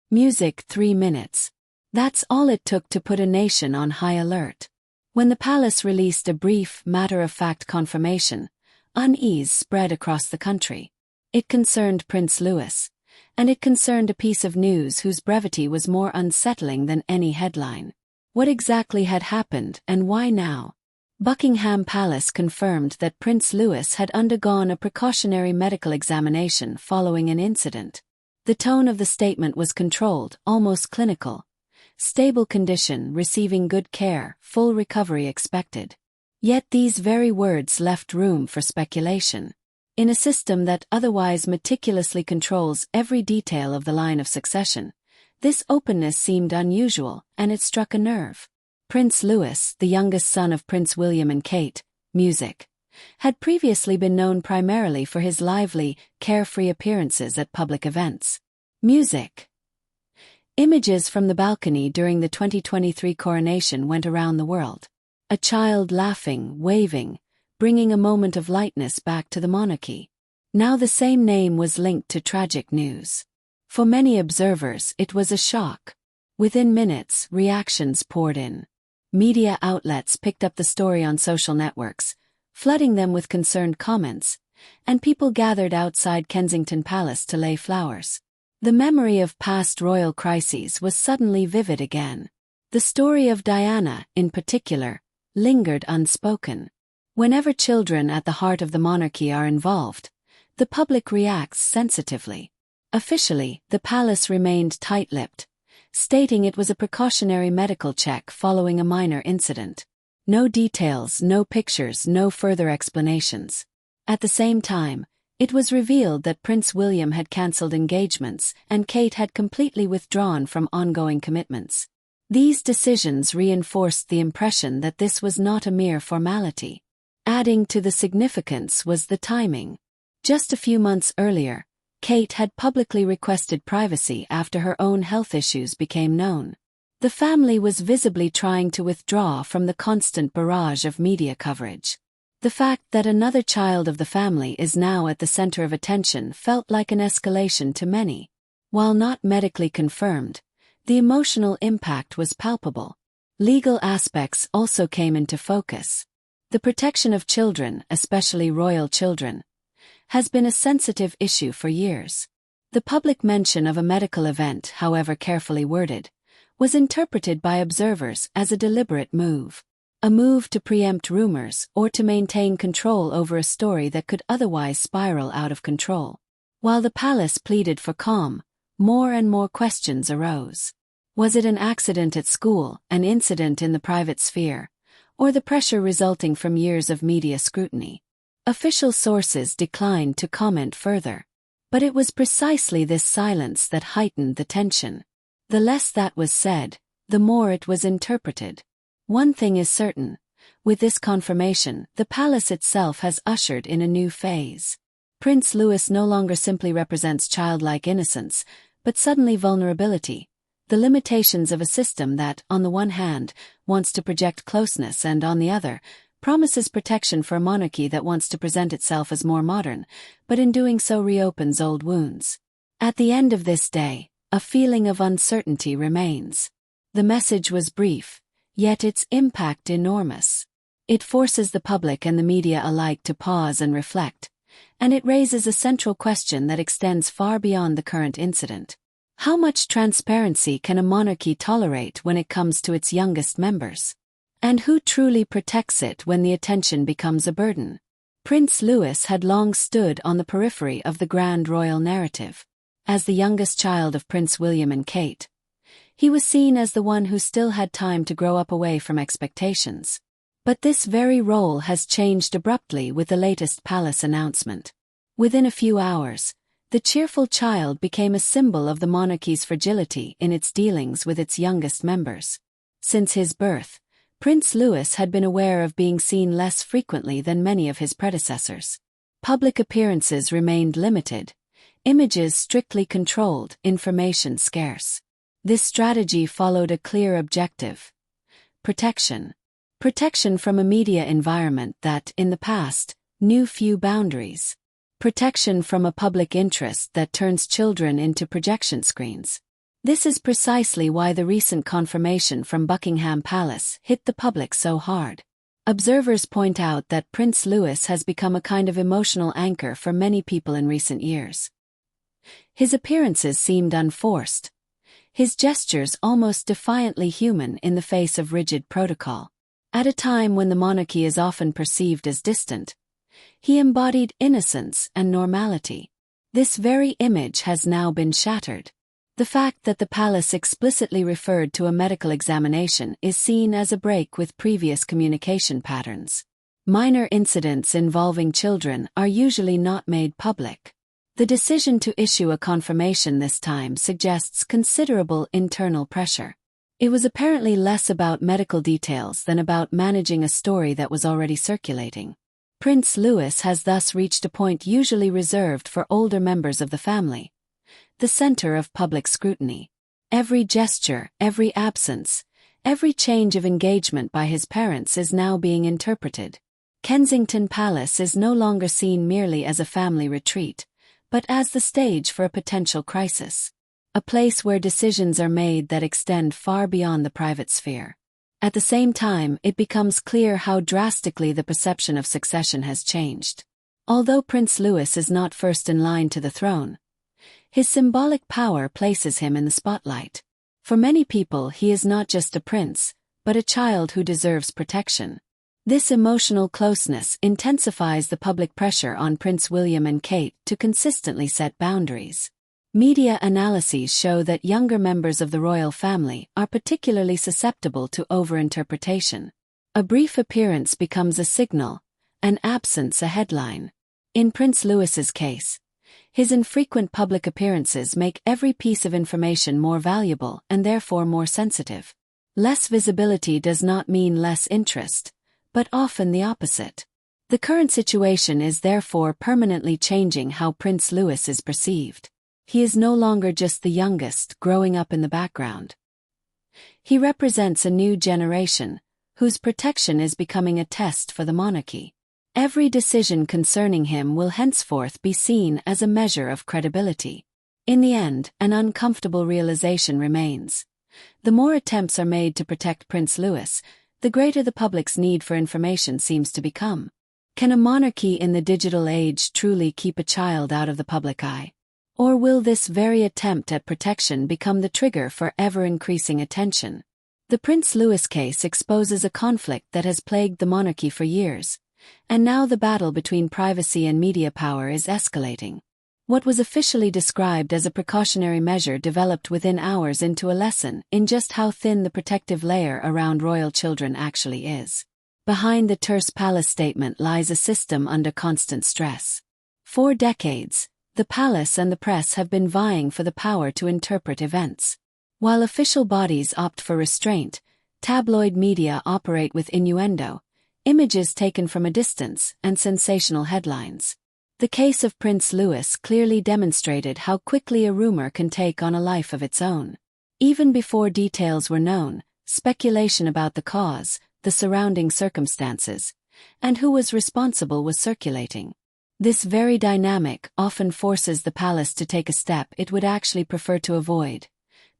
Music 3 minutes. That's all it took to put a nation on high alert. When the palace released a brief, matter-of-fact confirmation, unease spread across the country. It concerned Prince Louis, and it concerned a piece of news whose brevity was more unsettling than any headline. What exactly had happened, and why now? Buckingham Palace confirmed that Prince Louis had undergone a precautionary medical examination following an incident. The tone of the statement was controlled, almost clinical. Stable condition, receiving good care, full recovery expected. Yet these very words left room for speculation. In a system that otherwise meticulously controls every detail of the line of succession, this openness seemed unusual, and it struck a nerve. Prince Louis, the youngest son of Prince William and Kate, music, had previously been known primarily for his lively, carefree appearances at public events. Music. Images from the balcony during the 2023 coronation went around the world. A child laughing, waving, bringing a moment of lightness back to the monarchy. Now the same name was linked to tragic news. For many observers, it was a shock. Within minutes, reactions poured in. Media outlets picked up the story on social networks, flooding them with concerned comments, and people gathered outside Kensington Palace to lay flowers. The memory of past royal crises was suddenly vivid again. The story of Diana, in particular, lingered unspoken. Whenever children at the heart of the monarchy are involved, the public reacts sensitively. Officially, the palace remained tight-lipped, stating it was a precautionary medical check following a minor incident. No details, no pictures, no further explanations. At the same time, it was revealed that Prince William had cancelled engagements and Kate had completely withdrawn from ongoing commitments. These decisions reinforced the impression that this was not a mere formality. Adding to the significance was the timing. Just a few months earlier, Kate had publicly requested privacy after her own health issues became known. The family was visibly trying to withdraw from the constant barrage of media coverage. The fact that another child of the family is now at the center of attention felt like an escalation to many. While not medically confirmed, the emotional impact was palpable. Legal aspects also came into focus. The protection of children, especially royal children, has been a sensitive issue for years. The public mention of a medical event, however carefully worded, was interpreted by observers as a deliberate move. A move to preempt rumors or to maintain control over a story that could otherwise spiral out of control. While the palace pleaded for calm, more and more questions arose. Was it an accident at school, an incident in the private sphere, or the pressure resulting from years of media scrutiny? Official sources declined to comment further. But it was precisely this silence that heightened the tension. The less that was said, the more it was interpreted. One thing is certain. With this confirmation, the palace itself has ushered in a new phase. Prince Louis no longer simply represents childlike innocence, but suddenly vulnerability. The limitations of a system that, on the one hand, wants to project closeness and on the other, promises protection for a monarchy that wants to present itself as more modern, but in doing so reopens old wounds. At the end of this day, a feeling of uncertainty remains. The message was brief, yet its impact enormous. It forces the public and the media alike to pause and reflect, and it raises a central question that extends far beyond the current incident. How much transparency can a monarchy tolerate when it comes to its youngest members? And who truly protects it when the attention becomes a burden? Prince Louis had long stood on the periphery of the grand royal narrative. As the youngest child of Prince William and Kate, he was seen as the one who still had time to grow up away from expectations. But this very role has changed abruptly with the latest palace announcement. Within a few hours, the cheerful child became a symbol of the monarchy's fragility in its dealings with its youngest members. Since his birth, Prince Louis had been aware of being seen less frequently than many of his predecessors. Public appearances remained limited, images strictly controlled, information scarce. This strategy followed a clear objective: protection. Protection from a media environment that, in the past, knew few boundaries. Protection from a public interest that turns children into projection screens. This is precisely why the recent confirmation from Buckingham Palace hit the public so hard. Observers point out that Prince Louis has become a kind of emotional anchor for many people in recent years. His appearances seemed unforced, his gestures almost defiantly human in the face of rigid protocol. At a time when the monarchy is often perceived as distant, he embodied innocence and normality. This very image has now been shattered. The fact that the palace explicitly referred to a medical examination is seen as a break with previous communication patterns. Minor incidents involving children are usually not made public. The decision to issue a confirmation this time suggests considerable internal pressure. It was apparently less about medical details than about managing a story that was already circulating. Prince Louis has thus reached a point usually reserved for older members of the family, the center of public scrutiny. Every gesture, every absence, every change of engagement by his parents is now being interpreted. Kensington Palace is no longer seen merely as a family retreat, but as the stage for a potential crisis. A place where decisions are made that extend far beyond the private sphere. At the same time, it becomes clear how drastically the perception of succession has changed. Although Prince Louis is not first in line to the throne, his symbolic power places him in the spotlight. For many people, he is not just a prince, but a child who deserves protection. This emotional closeness intensifies the public pressure on Prince William and Kate to consistently set boundaries. Media analyses show that younger members of the royal family are particularly susceptible to overinterpretation. A brief appearance becomes a signal, an absence a headline. In Prince Louis's case, his infrequent public appearances make every piece of information more valuable and therefore more sensitive. Less visibility does not mean less interest, but often the opposite. The current situation is therefore permanently changing how Prince Louis is perceived. He is no longer just the youngest growing up in the background. He represents a new generation, whose protection is becoming a test for the monarchy. Every decision concerning him will henceforth be seen as a measure of credibility. In the end, an uncomfortable realization remains. The more attempts are made to protect Prince Louis, the greater the public's need for information seems to become. Can a monarchy in the digital age truly keep a child out of the public eye? Or will this very attempt at protection become the trigger for ever-increasing attention? The Prince Louis case exposes a conflict that has plagued the monarchy for years, and now the battle between privacy and media power is escalating. What was officially described as a precautionary measure developed within hours into a lesson in just how thin the protective layer around royal children actually is. Behind the terse palace statement lies a system under constant stress. For decades, the palace and the press have been vying for the power to interpret events. While official bodies opt for restraint, tabloid media operate with innuendo, images taken from a distance, and sensational headlines. The case of Prince Louis clearly demonstrated how quickly a rumor can take on a life of its own. Even before details were known, speculation about the cause, the surrounding circumstances, and who was responsible was circulating. This very dynamic often forces the palace to take a step it would actually prefer to avoid: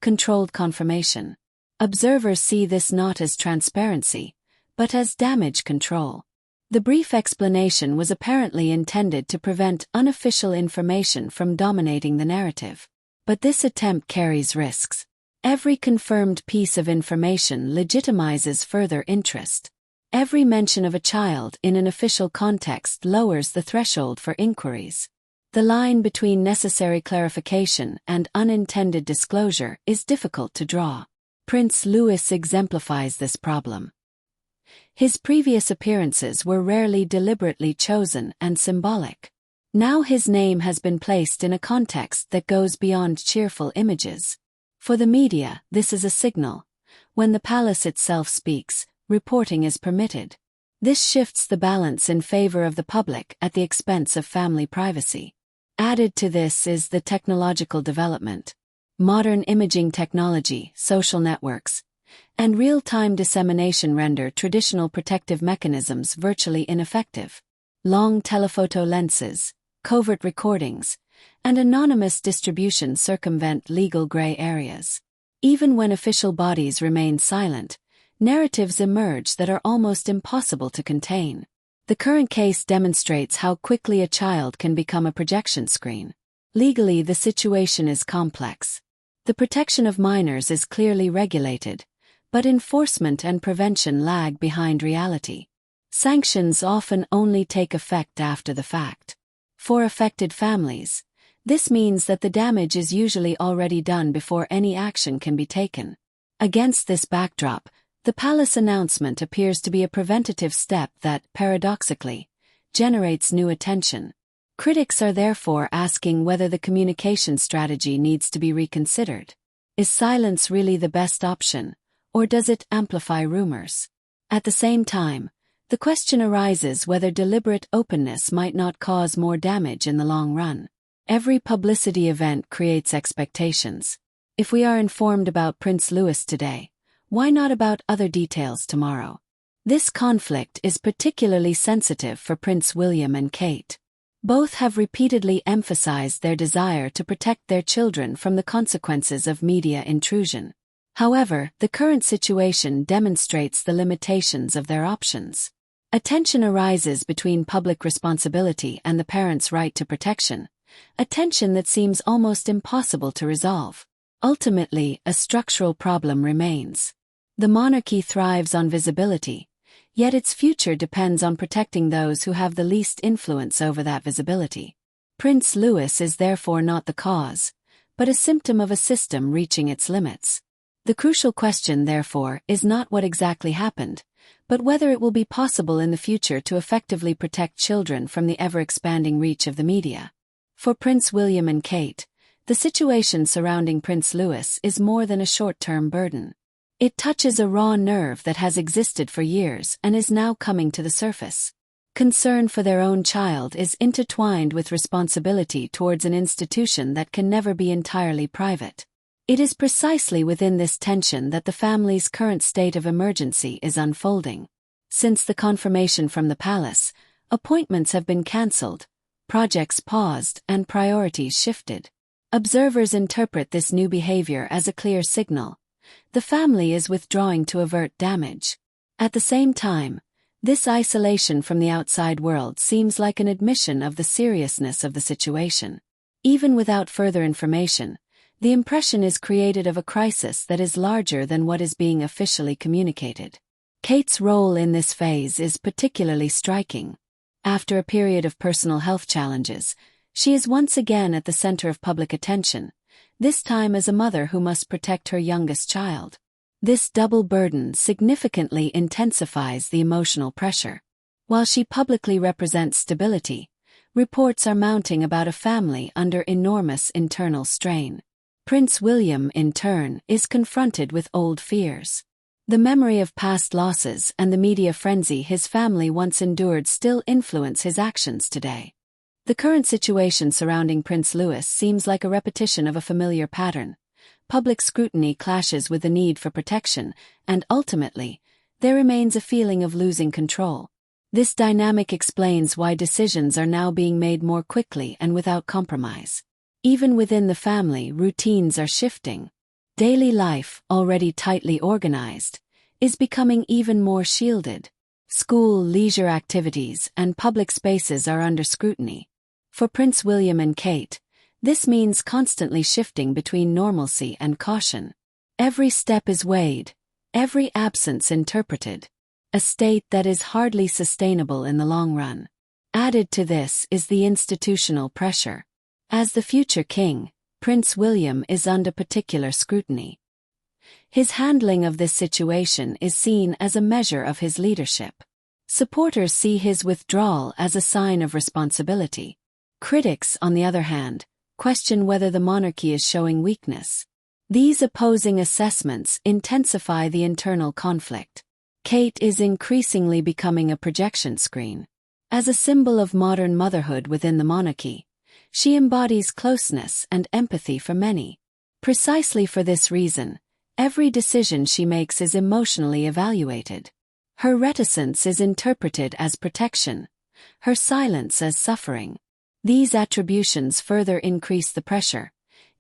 controlled confirmation. Observers see this not as transparency, but as damage control. The brief explanation was apparently intended to prevent unofficial information from dominating the narrative. But this attempt carries risks. Every confirmed piece of information legitimizes further interest. Every mention of a child in an official context lowers the threshold for inquiries. The line between necessary clarification and unintended disclosure is difficult to draw. Prince Louis exemplifies this problem. His previous appearances were rarely deliberately chosen and symbolic. Now his name has been placed in a context that goes beyond cheerful images. For the media, this is a signal. When the palace itself speaks, reporting is permitted. This shifts the balance in favor of the public at the expense of family privacy. Added to this is the technological development. Modern imaging technology, social networks, and real-time dissemination render traditional protective mechanisms virtually ineffective. Long telephoto lenses, covert recordings, and anonymous distribution circumvent legal gray areas. Even when official bodies remain silent, narratives emerge that are almost impossible to contain. The current case demonstrates how quickly a child can become a projection screen. Legally, the situation is complex. The protection of minors is clearly regulated, but enforcement and prevention lag behind reality. Sanctions often only take effect after the fact. For affected families, this means that the damage is usually already done before any action can be taken. Against this backdrop, the palace announcement appears to be a preventative step that, paradoxically, generates new attention. Critics are therefore asking whether the communication strategy needs to be reconsidered. Is silence really the best option, or does it amplify rumors? At the same time, the question arises whether deliberate openness might not cause more damage in the long run. Every publicity event creates expectations. If we are informed about Prince Louis today, why not about other details tomorrow? This conflict is particularly sensitive for Prince William and Kate. Both have repeatedly emphasized their desire to protect their children from the consequences of media intrusion. However, the current situation demonstrates the limitations of their options. A tension arises between public responsibility and the parents' right to protection, a tension that seems almost impossible to resolve. Ultimately, a structural problem remains. The monarchy thrives on visibility, yet its future depends on protecting those who have the least influence over that visibility. Prince Louis is therefore not the cause, but a symptom of a system reaching its limits. The crucial question, therefore, is not what exactly happened, but whether it will be possible in the future to effectively protect children from the ever-expanding reach of the media. For Prince William and Kate, the situation surrounding Prince Louis is more than a short-term burden. It touches a raw nerve that has existed for years and is now coming to the surface. Concern for their own child is intertwined with responsibility towards an institution that can never be entirely private. It is precisely within this tension that the family's current state of emergency is unfolding. Since the confirmation from the palace, appointments have been cancelled, projects paused, and priorities shifted. Observers interpret this new behavior as a clear signal. The family is withdrawing to avert damage. At the same time, this isolation from the outside world seems like an admission of the seriousness of the situation. Even without further information, the impression is created of a crisis that is larger than what is being officially communicated. Kate's role in this phase is particularly striking. After a period of personal health challenges, she is once again at the center of public attention, this time as a mother who must protect her youngest child. This double burden significantly intensifies the emotional pressure. While she publicly represents stability, reports are mounting about a family under enormous internal strain. Prince William, in turn, is confronted with old fears. The memory of past losses and the media frenzy his family once endured still influence his actions today. The current situation surrounding Prince Louis seems like a repetition of a familiar pattern. Public scrutiny clashes with the need for protection, and ultimately, there remains a feeling of losing control. This dynamic explains why decisions are now being made more quickly and without compromise. Even within the family, routines are shifting. Daily life, already tightly organized, is becoming even more shielded. School, leisure activities, and public spaces are under scrutiny. For Prince William and Kate, this means constantly shifting between normalcy and caution. Every step is weighed, every absence interpreted. A state that is hardly sustainable in the long run. Added to this is the institutional pressure. As the future king, Prince William is under particular scrutiny. His handling of this situation is seen as a measure of his leadership. Supporters see his withdrawal as a sign of responsibility. Critics, on the other hand, question whether the monarchy is showing weakness. These opposing assessments intensify the internal conflict. Kate is increasingly becoming a projection screen. As a symbol of modern motherhood within the monarchy, she embodies closeness and empathy for many. Precisely for this reason, every decision she makes is emotionally evaluated. Her reticence is interpreted as protection, her silence as suffering. These attributions further increase the pressure,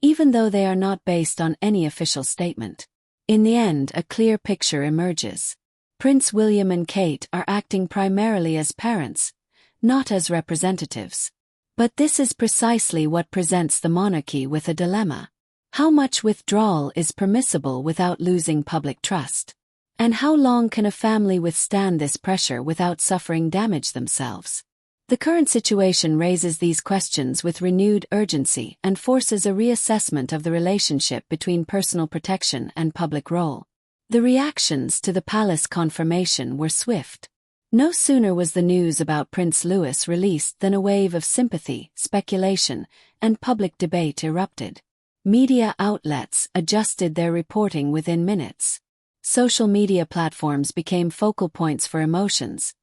even though they are not based on any official statement. In the end, a clear picture emerges. Prince William and Kate are acting primarily as parents, not as representatives. But this is precisely what presents the monarchy with a dilemma. How much withdrawal is permissible without losing public trust? And how long can a family withstand this pressure without suffering damage themselves? The current situation raises these questions with renewed urgency and forces a reassessment of the relationship between personal protection and public role. The reactions to the palace confirmation were swift. No sooner was the news about Prince Louis released than a wave of sympathy, speculation, and public debate erupted. Media outlets adjusted their reporting within minutes. Social media platforms became focal points for emotions,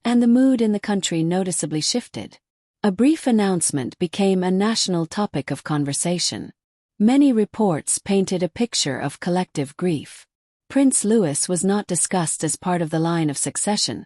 and the mood in the country noticeably shifted. A brief announcement became a national topic of conversation. Many reports painted a picture of collective grief. Prince Louis was not discussed as part of the line of succession,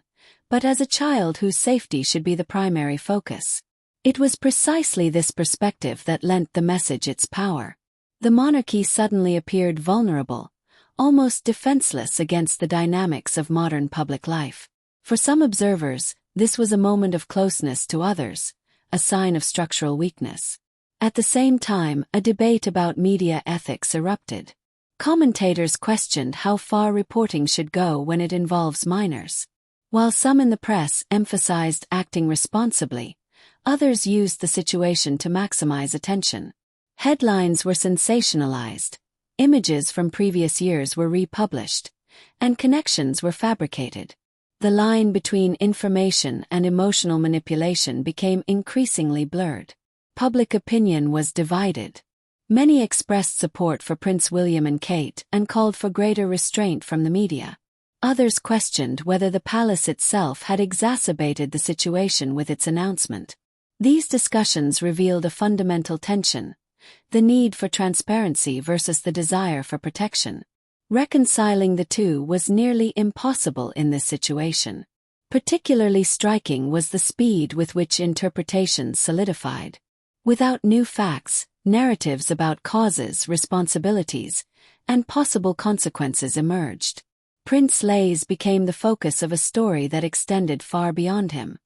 but as a child whose safety should be the primary focus. It was precisely this perspective that lent the message its power. The monarchy suddenly appeared vulnerable, almost defenseless against the dynamics of modern public life. For some observers, this was a moment of closeness; to others, a sign of structural weakness. At the same time, a debate about media ethics erupted. Commentators questioned how far reporting should go when it involves minors. While some in the press emphasized acting responsibly, others used the situation to maximize attention. Headlines were sensationalized, images from previous years were republished, and connections were fabricated. The line between information and emotional manipulation became increasingly blurred. Public opinion was divided. Many expressed support for Prince William and Kate and called for greater restraint from the media. Others questioned whether the palace itself had exacerbated the situation with its announcement. These discussions revealed a fundamental tension: the need for transparency versus the desire for protection. Reconciling the two was nearly impossible in this situation. Particularly striking was the speed with which interpretations solidified. Without new facts, narratives about causes, responsibilities, and possible consequences emerged. Prince Louis became the focus of a story that extended far beyond him.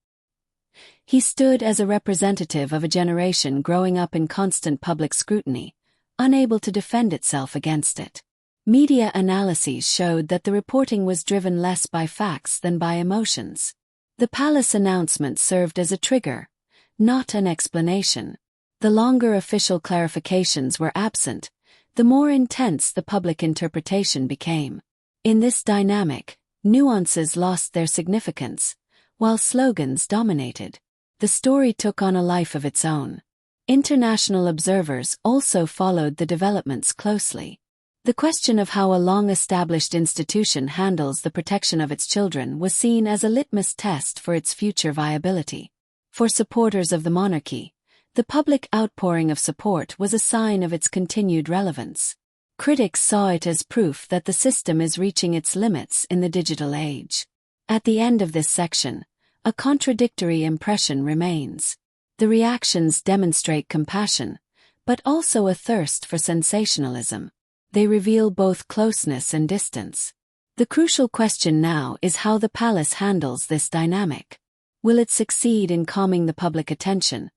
He stood as a representative of a generation growing up in constant public scrutiny, unable to defend itself against it. Media analyses showed that the reporting was driven less by facts than by emotions. The palace announcement served as a trigger, not an explanation. The longer official clarifications were absent, the more intense the public interpretation became. In this dynamic, nuances lost their significance, while slogans dominated. The story took on a life of its own. International observers also followed the developments closely. The question of how a long-established institution handles the protection of its children was seen as a litmus test for its future viability. For supporters of the monarchy, the public outpouring of support was a sign of its continued relevance. Critics saw it as proof that the system is reaching its limits in the digital age. At the end of this section, a contradictory impression remains. The reactions demonstrate compassion, but also a thirst for sensationalism. They reveal both closeness and distance. The crucial question now is how the palace handles this dynamic. Will it succeed in calming the public attention,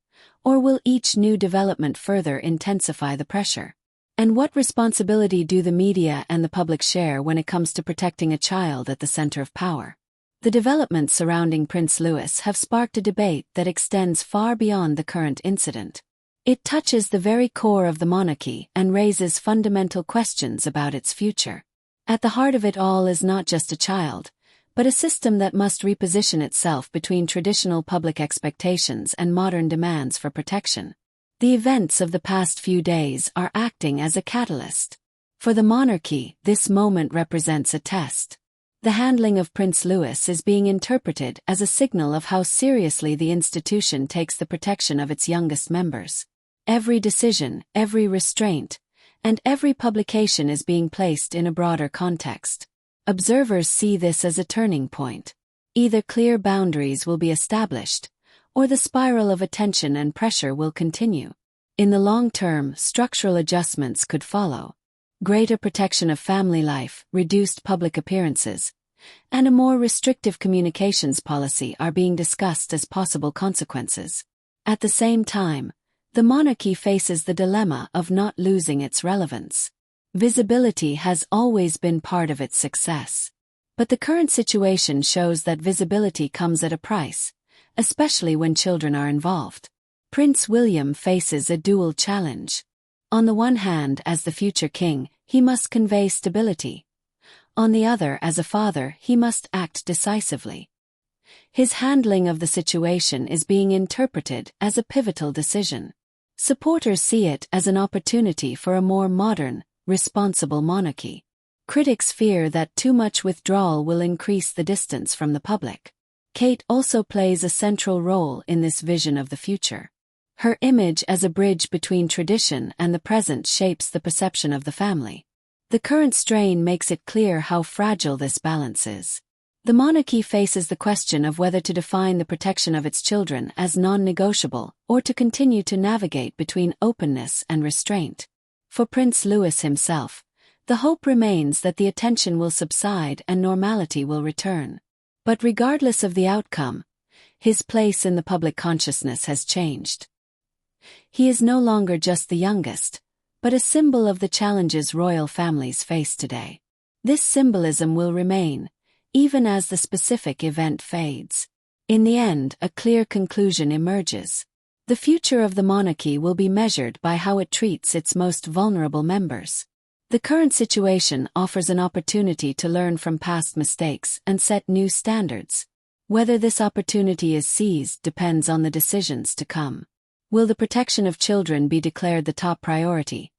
or will each new development further intensify the pressure? And what responsibility do the media and the public share when it comes to protecting a child at the center of power? The developments surrounding Prince Louis have sparked a debate that extends far beyond the current incident. It touches the very core of the monarchy and raises fundamental questions about its future. At the heart of it all is not just a child, but a system that must reposition itself between traditional public expectations and modern demands for protection. The events of the past few days are acting as a catalyst. For the monarchy, this moment represents a test. The handling of Prince Louis is being interpreted as a signal of how seriously the institution takes the protection of its youngest members. Every decision, every restraint, and every publication is being placed in a broader context. Observers see this as a turning point. Either clear boundaries will be established, or the spiral of attention and pressure will continue. In the long term, structural adjustments could follow. Greater protection of family life, reduced public appearances, and a more restrictive communications policy are being discussed as possible consequences. At the same time, the monarchy faces the dilemma of not losing its relevance. Visibility has always been part of its success. But the current situation shows that visibility comes at a price, especially when children are involved. Prince William faces a dual challenge. On the one hand, as the future king, he must convey stability. On the other, as a father, he must act decisively. His handling of the situation is being interpreted as a pivotal decision. Supporters see it as an opportunity for a more modern, responsible monarchy. Critics fear that too much withdrawal will increase the distance from the public. Kate also plays a central role in this vision of the future. Her image as a bridge between tradition and the present shapes the perception of the family. The current strain makes it clear how fragile this balance is. The monarchy faces the question of whether to define the protection of its children as non-negotiable or to continue to navigate between openness and restraint. For Prince Louis himself, the hope remains that the attention will subside and normality will return. But regardless of the outcome, his place in the public consciousness has changed. He is no longer just the youngest, but a symbol of the challenges royal families face today. This symbolism will remain, even as the specific event fades. In the end, a clear conclusion emerges. The future of the monarchy will be measured by how it treats its most vulnerable members. The current situation offers an opportunity to learn from past mistakes and set new standards. Whether this opportunity is seized depends on the decisions to come. Will the protection of children be declared the top priority,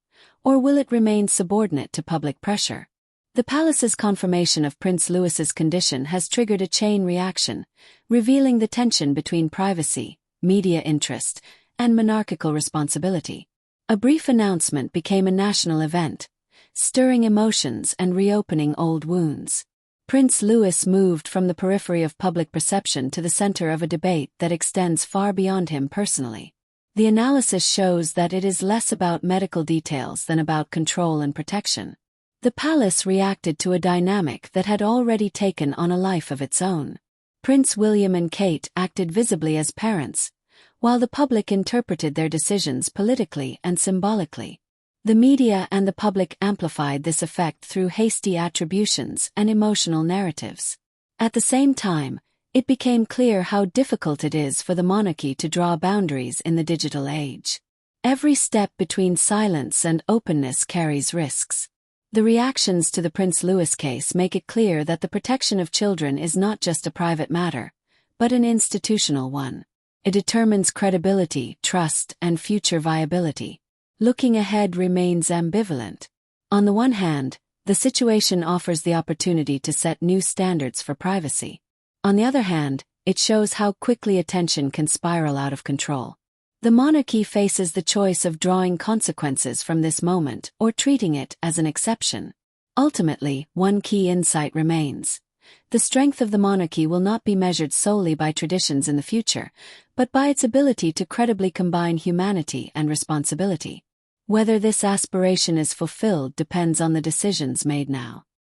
or will it remain subordinate to public pressure? The palace's confirmation of Prince Louis's condition has triggered a chain reaction, revealing the tension between privacy, media interest, and monarchical responsibility. A brief announcement became a national event, stirring emotions and reopening old wounds. Prince Louis moved from the periphery of public perception to the center of a debate that extends far beyond him personally. The analysis shows that it is less about medical details than about control and protection. The palace reacted to a dynamic that had already taken on a life of its own. Prince William and Kate acted visibly as parents, while the public interpreted their decisions politically and symbolically. The media and the public amplified this effect through hasty attributions and emotional narratives. At the same time, it became clear how difficult it is for the monarchy to draw boundaries in the digital age. Every step between silence and openness carries risks. The reactions to the Prince Louis case make it clear that the protection of children is not just a private matter, but an institutional one. It determines credibility, trust, and future viability. Looking ahead remains ambivalent. On the one hand, the situation offers the opportunity to set new standards for privacy. On the other hand, it shows how quickly attention can spiral out of control. The monarchy faces the choice of drawing consequences from this moment or treating it as an exception. Ultimately, one key insight remains. The strength of the monarchy will not be measured solely by traditions in the future, but by its ability to credibly combine humanity and responsibility. Whether this aspiration is fulfilled depends on the decisions made now.